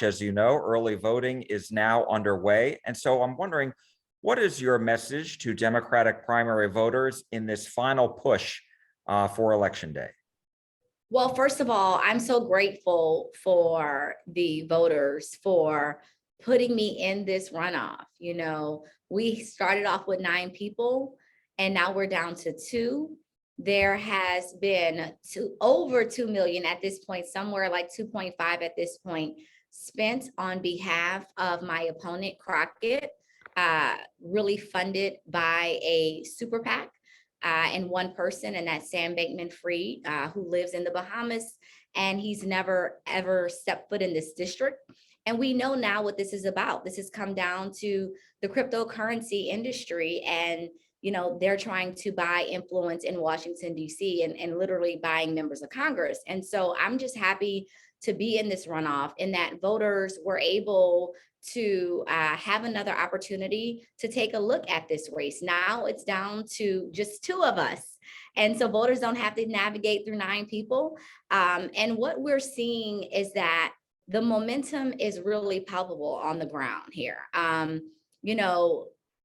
As you know, early voting is now underway. And so I'm wondering, what is your message to Democratic primary voters in this final push for Election Day? Well, first of all, I'm so grateful for the voters for putting me in this runoff. You know, we started off with 9 people and now we're down to 2. There has been over 2 million at this point, somewhere like 2.5 at this point, spent on behalf of my opponent, Crockett, really funded by a super PAC. And one person, and that's Sam Bankman-Fried, who lives in the Bahamas, and he's never ever stepped foot in this district. And we know now what this is about. This has come down to the cryptocurrency industry, and they're trying to buy influence in Washington, D.C., and literally buying members of Congress. And so I'm just happy to be in this runoff, in that voters were able to have another opportunity to take a look at this race. Now it's down to just 2 of us. And so voters don't have to navigate through 9 people. And what we're seeing is that the momentum is really palpable on the ground here.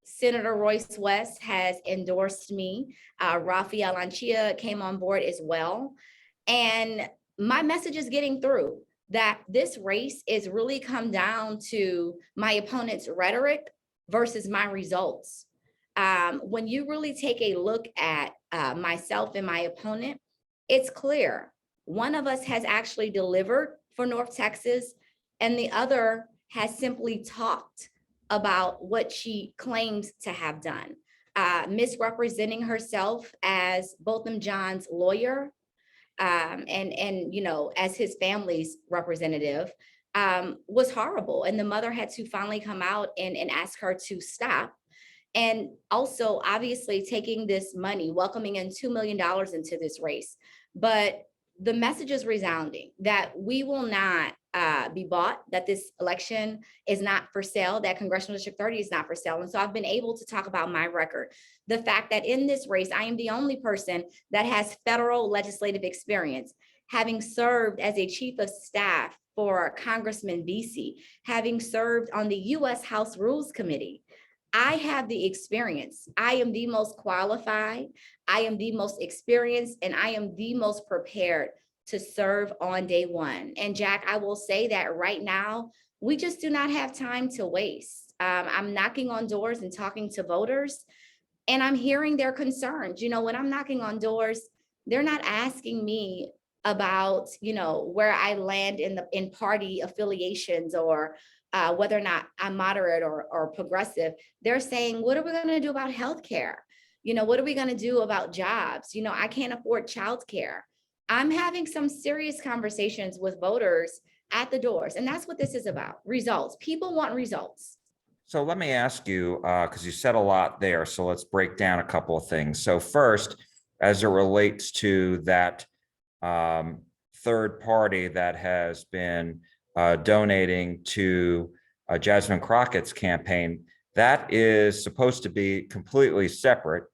Senator Royce West has endorsed me. Rafael Anchia came on board as well. And my message is getting through, that this race is really come down to my opponent's rhetoric versus my results. When you really take a look at myself and my opponent, it's clear. One of us has actually delivered for North Texas, and the other has simply talked about what she claims to have done, misrepresenting herself as Botham Jean's lawyer, and as his family's representative, was horrible. And the mother had to finally come out and ask her to stop. And also, obviously, taking this money, welcoming in $2 million into this race. But the message is resounding that we will not be bought, that this election is not for sale, that Congressional District 30 is not for sale. And so I've been able to talk about my record, the fact that in this race, I am the only person that has federal legislative experience, having served as a chief of staff for Congressman Vesey, having served on the U.S. House Rules Committee. I have the experience. I am the most qualified, I am the most experienced, and I am the most prepared to serve on day one. And Jack, I will say that right now, we just do not have time to waste. I'm knocking on doors and talking to voters, and I'm hearing their concerns. When I'm knocking on doors, they're not asking me about, where I land in party affiliations, or whether or not I'm moderate or progressive. They're saying, what are we going to do about healthcare? What are we going to do about jobs? I can't afford childcare. I'm having some serious conversations with voters at the doors, and that's what this is about. Results. People want results. So let me ask you, because you said a lot there, so let's break down a couple of things. So first, as it relates to that third party that has been donating to Jasmine Crockett's campaign, that is supposed to be completely separate.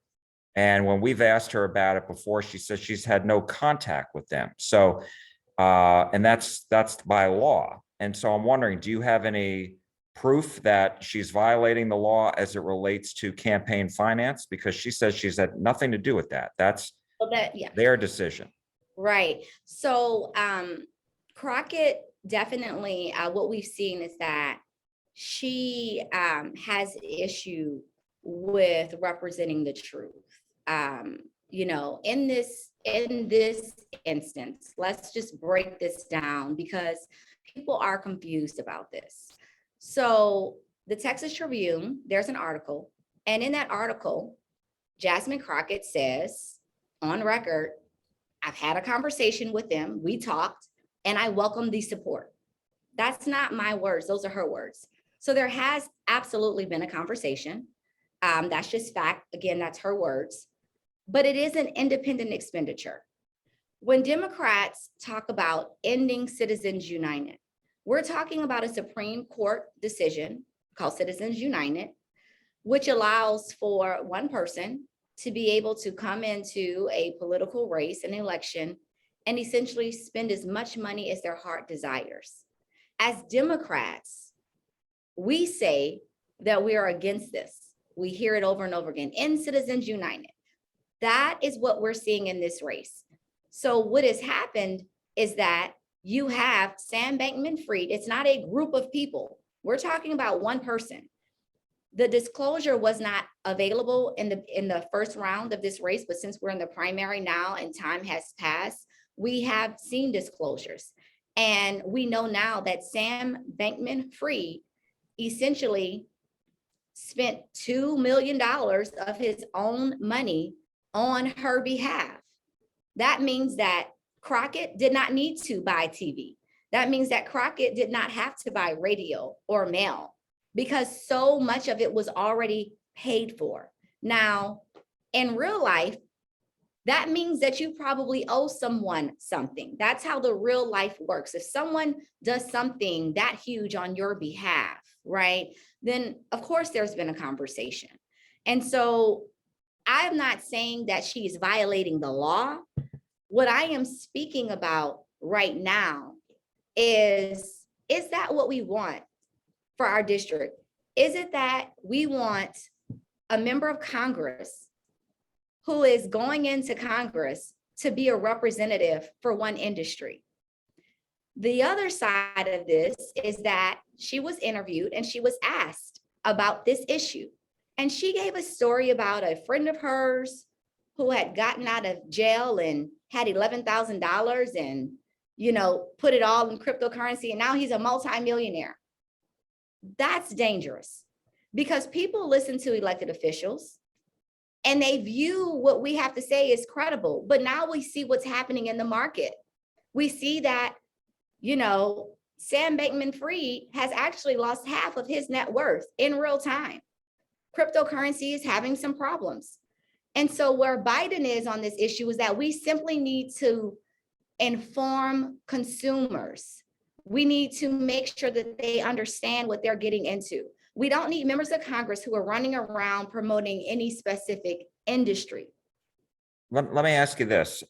And when we've asked her about it before, she says she's had no contact with them. So, and that's by law. And so I'm wondering, do you have any proof that she's violating the law as it relates to campaign finance? Because she says she's had nothing to do with that. That's their decision. Right. So Crockett definitely, what we've seen is that she has issue with representing the truth. In this instance, let's just break this down because people are confused about this. So the Texas Tribune, there's an article, and in that article, Jasmine Crockett says on record, I've had a conversation with them, we talked, and I welcome the support. That's not my words, those are her words. So there has absolutely been a conversation. That's just fact. Again, that's her words. But it is an independent expenditure. When Democrats talk about ending Citizens United, we're talking about a Supreme Court decision called Citizens United, which allows for one person to be able to come into a political race, an election, and essentially spend as much money as their heart desires. as Democrats, we say that we are against this. We hear it over and over again in Citizens United. That is what we're seeing in this race. So what has happened is that you have Sam Bankman-Fried. It's not a group of people. We're talking about one person. The disclosure was not available in the first round of this race, but since we're in the primary now and time has passed, we have seen disclosures. And we know now that Sam Bankman-Fried essentially spent $2 million of his own money on her behalf. That means that Crockett did not need to buy TV. That means that Crockett did not have to buy radio or mail because so much of it was already paid for. Now, in real life, that means that you probably owe someone something. That's how the real life works. If someone does something that huge on your behalf, right, then of course there's been a conversation. And so I'm not saying that she's violating the law. What I am speaking about right now is that what we want for our district? Is it that we want a member of Congress who is going into Congress to be a representative for one industry? The other side of this is that she was interviewed and she was asked about this issue. And she gave a story about a friend of hers who had gotten out of jail and had $11,000 and, put it all in cryptocurrency. And now he's a multimillionaire. That's dangerous because people listen to elected officials and they view what we have to say as credible. But now we see what's happening in the market. We see that, Sam Bankman-Fried has actually lost half of his net worth in real time. Cryptocurrency is having some problems. And so where Biden is on this issue is that we simply need to inform consumers. We need to make sure that they understand what they're getting into. We don't need members of Congress who are running around promoting any specific industry. Let me ask you this,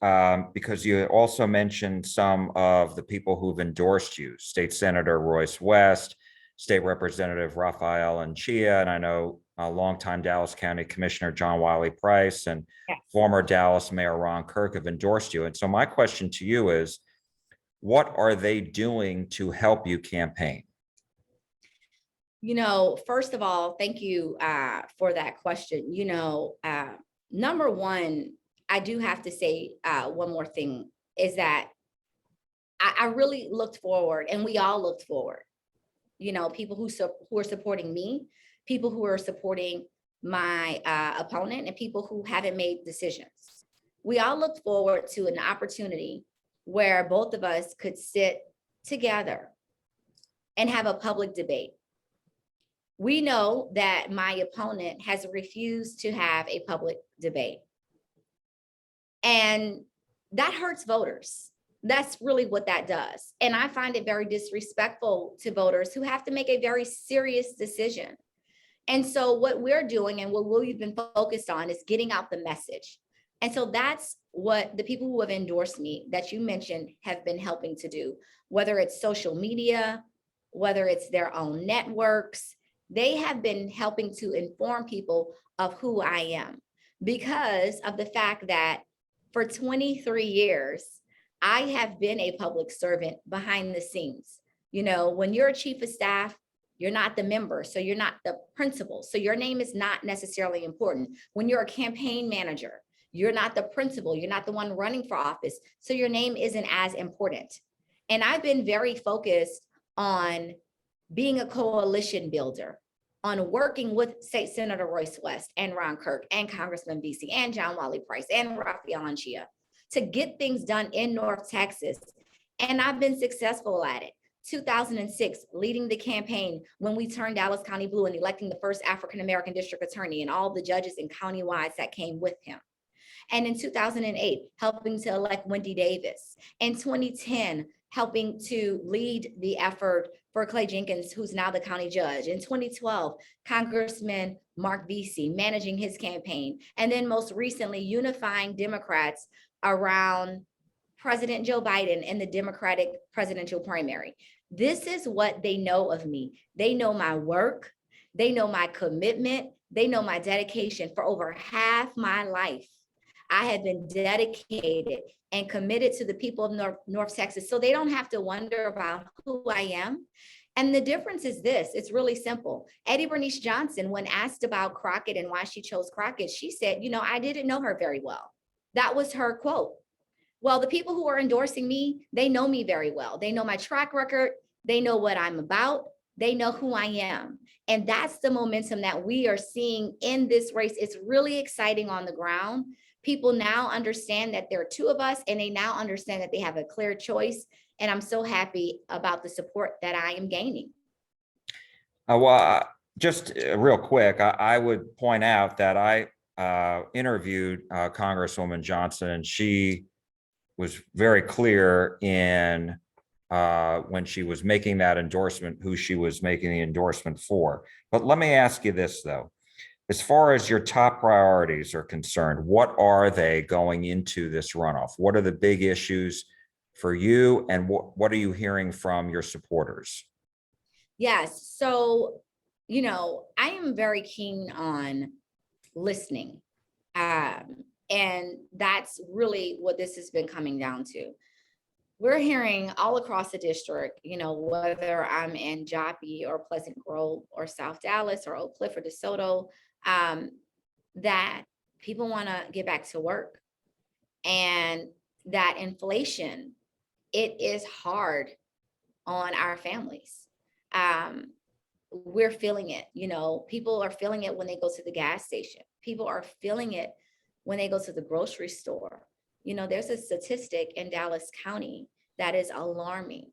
because you also mentioned some of the people who've endorsed you, State Senator Royce West, State Representative Raphael Anchia, and I know longtime Dallas County Commissioner John Wiley Price and former Dallas Mayor Ron Kirk have endorsed you. And so my question to you is, what are they doing to help you campaign? First of all, thank you for that question. Number one, I do have to say one more thing is that I really looked forward, and we all looked forward. People who are supporting me, people who are supporting my opponent, and people who haven't made decisions. We all looked forward to an opportunity where both of us could sit together and have a public debate. We know that my opponent has refused to have a public debate. And that hurts voters. That's really what that does. And I find it very disrespectful to voters who have to make a very serious decision. And so what we're doing and what we've been focused on is getting out the message. And so that's what the people who have endorsed me that you mentioned have been helping to do, whether it's social media, whether it's their own networks. They have been helping to inform people of who I am because of the fact that for 23 years, I have been a public servant behind the scenes. When you're a chief of staff, you're not the member, so you're not the principal. So your name is not necessarily important. When you're a campaign manager, you're not the principal, you're not the one running for office. So your name isn't as important. And I've been very focused on being a coalition builder, on working with State Senator Royce West and Ron Kirk and Congressman Vesey and John Wiley Price and Raphael Anchia to get things done in North Texas. And I've been successful at it. 2006, leading the campaign when we turned Dallas County blue and electing the first African-American district attorney and all the judges and county-wides that came with him. And in 2008, helping to elect Wendy Davis. In 2010, helping to lead the effort for Clay Jenkins, who's now the county judge. In 2012, Congressman Mark Vesey managing his campaign. And then most recently, unifying Democrats around President Joe Biden in the Democratic presidential primary. This is what they know of me. They know my work. They know my commitment. They know my dedication. For over half my life, I have been dedicated and committed to the people of North Texas. So they don't have to wonder about who I am. And the difference is this, it's really simple. Eddie Bernice Johnson, when asked about Crockett and why she chose Crockett, she said, I didn't know her very well. That was her quote. Well, the people who are endorsing me, they know me very well. They know my track record. They know what I'm about. They know who I am. And that's the momentum that we are seeing in this race. It's really exciting on the ground. People now understand that there are two of us, and they now understand that they have a clear choice. And I'm so happy about the support that I am gaining. Just real quick, I would point out that I interviewed Congresswoman Johnson, and she was very clear in when she was making that endorsement, who she was making the endorsement for. But let me ask you this, though. As far as your top priorities are concerned, what are they going into this runoff? What are the big issues for you, and what are you hearing from your supporters? Yes. So, I am very keen on listening. And that's really what this has been coming down to. We're hearing all across the district, whether I'm in Joppy or Pleasant Grove or South Dallas or Oak Cliff or DeSoto, that people want to get back to work, and that inflation, it is hard on our families. We're feeling it, people are feeling it when they go to the gas station. People are feeling it when they go to the grocery store. There's a statistic in Dallas County that is alarming.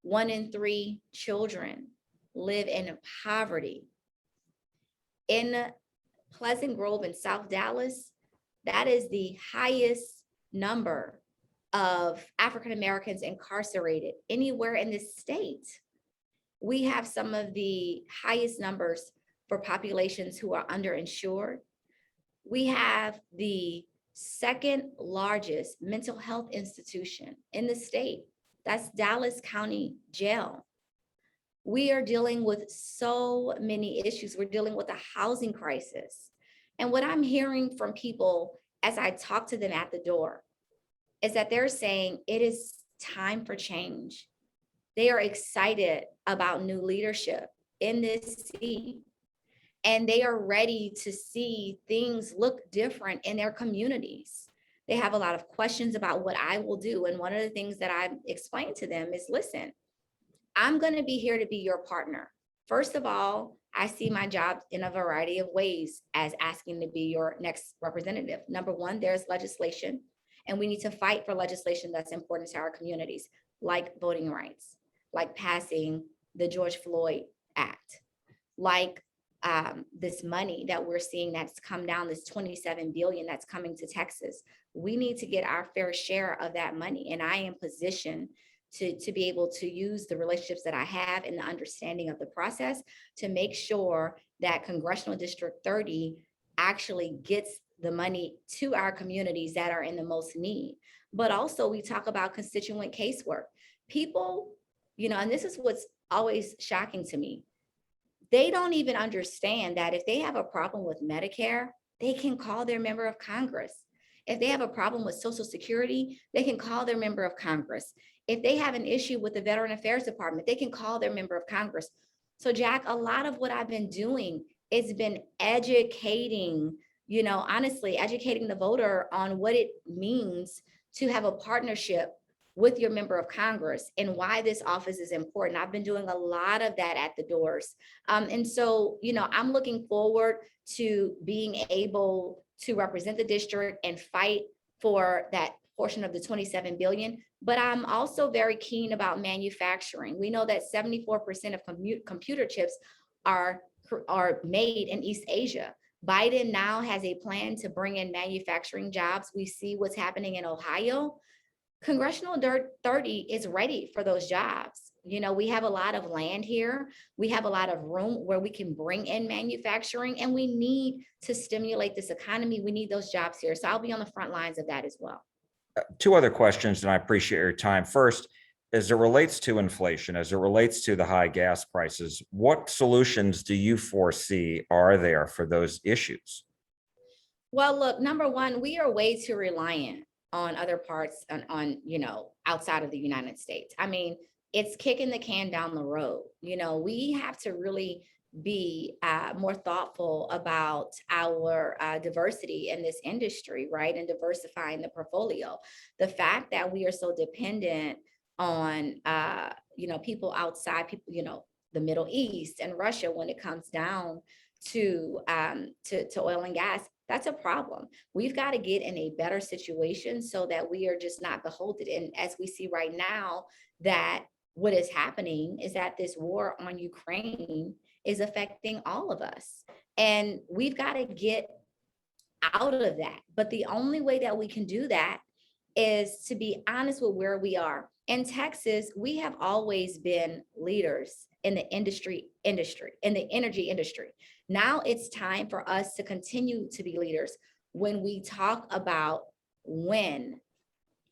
1 in 3 children live in poverty. In Pleasant Grove and South Dallas, that is the highest number of African Americans incarcerated anywhere in this state. We have some of the highest numbers for populations who are underinsured. We have the second largest mental health institution in the state. That's Dallas County Jail. We are dealing with so many issues. We're dealing with a housing crisis. And what I'm hearing from people as I talk to them at the door is that they're saying it is time for change. They are excited about new leadership in this city, and they are ready to see things look different in their communities. They have a lot of questions about what I will do. And one of the things that I've explained to them is, listen, I'm going to be here to be your partner. First of all, I see my job in a variety of ways as asking to be your next representative. Number one, there's legislation, and we need to fight for legislation that's important to our communities, like voting rights, like passing the George Floyd Act, like this money that we're seeing that's come down, this $27 billion that's coming to Texas. We need to get our fair share of that money. And I am positioned to be able to use the relationships that I have and the understanding of the process to make sure that Congressional District 30 actually gets the money to our communities that are in the most need. But also we talk about constituent casework. People, and this is what's always shocking to me. They don't even understand that if they have a problem with Medicare, they can call their member of Congress. If they have a problem with Social Security, they can call their member of Congress. If they have an issue with the Veteran Affairs Department, they can call their member of Congress. So Jack, a lot of what I've been doing is been educating, honestly, educating the voter on what it means to have a partnership with your member of Congress and why this office is important. I've been doing a lot of that at the doors. And so, I'm looking forward to being able to represent the district and fight for that portion of the $27 billion. But I'm also very keen about manufacturing. We know that 74% of computer chips are made in East Asia. Biden now has a plan to bring in manufacturing jobs. We see what's happening in Ohio. Congressional 30 is ready for those jobs. We have a lot of land here. We have a lot of room where we can bring in manufacturing, and we need to stimulate this economy. We need those jobs here. So I'll be on the front lines of that as well. 2 other questions, and I appreciate your time. First, as it relates to inflation, as it relates to the high gas prices, what solutions do you foresee are there for those issues? Well, look, number one, we are way too reliant on other parts outside of the United States. I mean, it's kicking the can down the road. We have to really be more thoughtful about our diversity in this industry, right? And diversifying the portfolio. The fact that we are so dependent on, people outside, the Middle East and Russia when it comes down to oil and gas, that's a problem. We've got to get in a better situation so that we are just not beholden. And as we see right now, that what is happening is that this war on Ukraine is affecting all of us. And we've got to get out of that. But the only way that we can do that is to be honest with where we are. In Texas, we have always been leaders in the in the energy industry. Now it's time for us to continue to be leaders when we talk about wind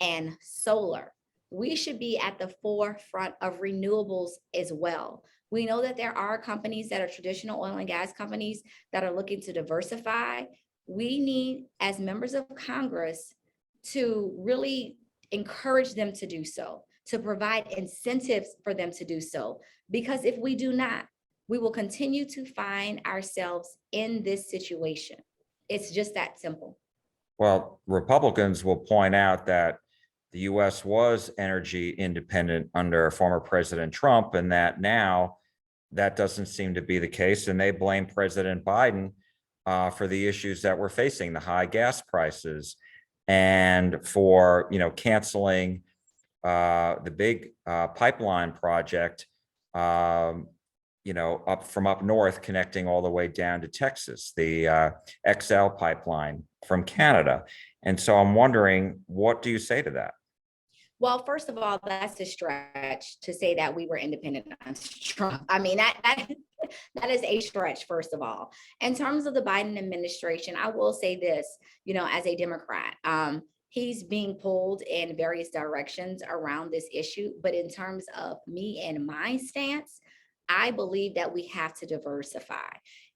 and solar. We should be at the forefront of renewables as well. We know that there are companies that are traditional oil and gas companies that are looking to diversify. We need, as members of Congress, to really encourage them to do so, to provide incentives for them to do so. Because if we do not, we will continue to find ourselves in this situation. It's just that simple. Well, Republicans will point out that the US was energy independent under former President Trump, and that now that doesn't seem to be the case. And they blame President Biden for the issues that we're facing, the high gas prices, and for canceling the big pipeline project, up north, connecting all the way down to Texas, the XL pipeline from Canada. And so I'm wondering, what do you say to that? Well, first of all, that's a stretch to say that we were independent on Trump. I mean, that is a stretch, first of all. In terms of the Biden administration, I will say this, as a Democrat, he's being pulled in various directions around this issue. But in terms of me and my stance, I believe that we have to diversify.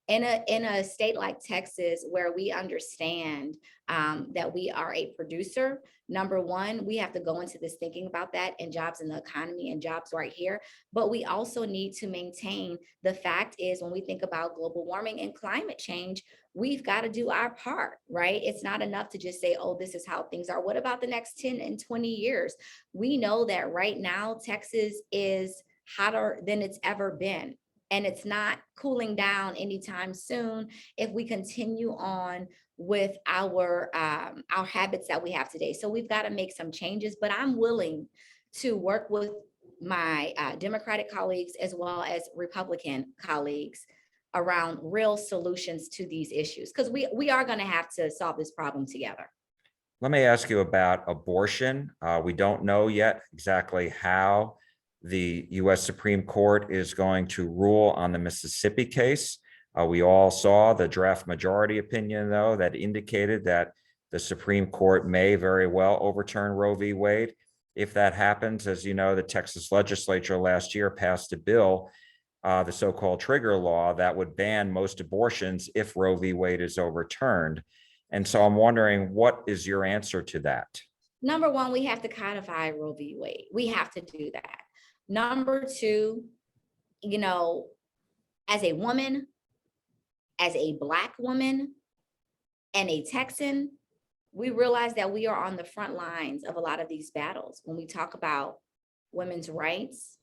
In a state like Texas, where we understand that we are a producer, number one, we have to go into this thinking about that and jobs in the economy and jobs right here. But we also need to maintain, the fact is, when we think about global warming and climate change, we've got to do our part, right? It's not enough to just say, oh, this is how things are. What about the next 10 and 20 years? We know that right now, Texas is hotter than it's ever been. And it's not cooling down anytime soon if we continue on with our habits that we have today. So we've got to make some changes, but I'm willing to work with my Democratic colleagues as well as Republican colleagues around real solutions to these issues, because we are going to have to solve this problem together. Let me ask you about abortion. We don't know yet exactly how the US Supreme Court is going to rule on the Mississippi case. We all saw the draft majority opinion, though, that indicated that the Supreme Court may very well overturn Roe v. Wade. If that happens, as you know, the Texas legislature last year passed a bill, the so-called trigger law, that would ban most abortions if Roe v. Wade is overturned. And so I'm wondering, what is your answer to that? Number one, we have to codify Roe v. Wade. We have to do that. Number two, as a woman, as a Black woman, and a Texan, we realize that we are on the front lines of a lot of these battles. When we talk about women's rights,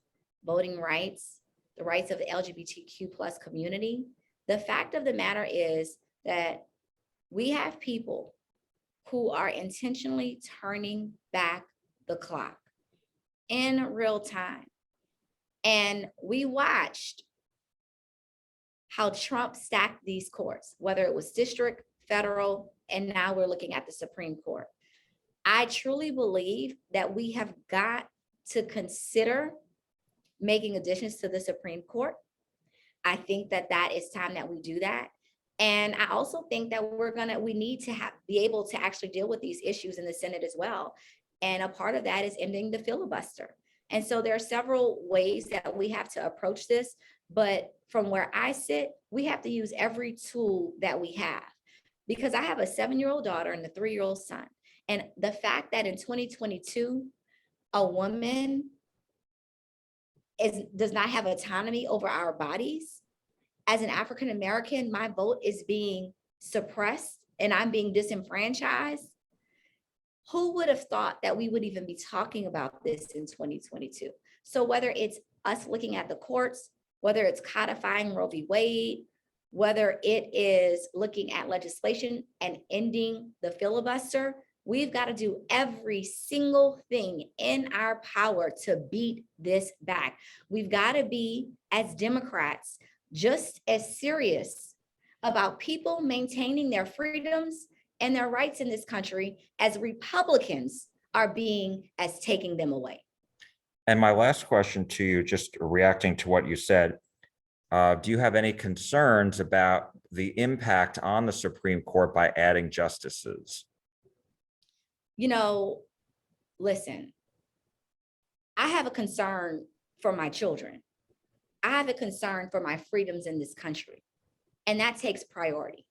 voting rights, the rights of the LGBTQ plus community, the fact of the matter is that we have people who are intentionally turning back the clock in real time. And we watched how Trump stacked these courts, whether it was district, federal, and now we're looking at the Supreme Court. I truly believe that we have got to consider making additions to the Supreme Court. I think that is time that we do that. And I also think that we need to be able to actually deal with these issues in the Senate as well. And a part of that is ending the filibuster. And so there are several ways that we have to approach this, but from where I sit, we have to use every tool that we have. Because I have a 7-year-old daughter and a 3-year-old son. And the fact that in 2022, a woman does not have autonomy over our bodies. As an African American, my vote is being suppressed and I'm being disenfranchised. Who would have thought that we would even be talking about this in 2022? So whether it's us looking at the courts, whether it's codifying Roe v. Wade, whether it is looking at legislation and ending the filibuster, we've got to do every single thing in our power to beat this back. We've got to be, as Democrats, just as serious about people maintaining their freedoms and their rights in this country as Republicans are being as taking them away. And my last question to you, just reacting to what you said, do you have any concerns about the impact on the Supreme Court by adding justices? You know, listen, I have a concern for my children. I have a concern for my freedoms in this country, and that takes priority,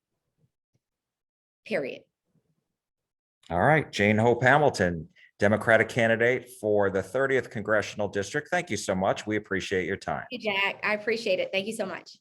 period. All right, Jane Hope Hamilton, Democratic candidate for the 30th Congressional District. Thank you so much. We appreciate your time. Hey, Jack, I appreciate it. Thank you so much.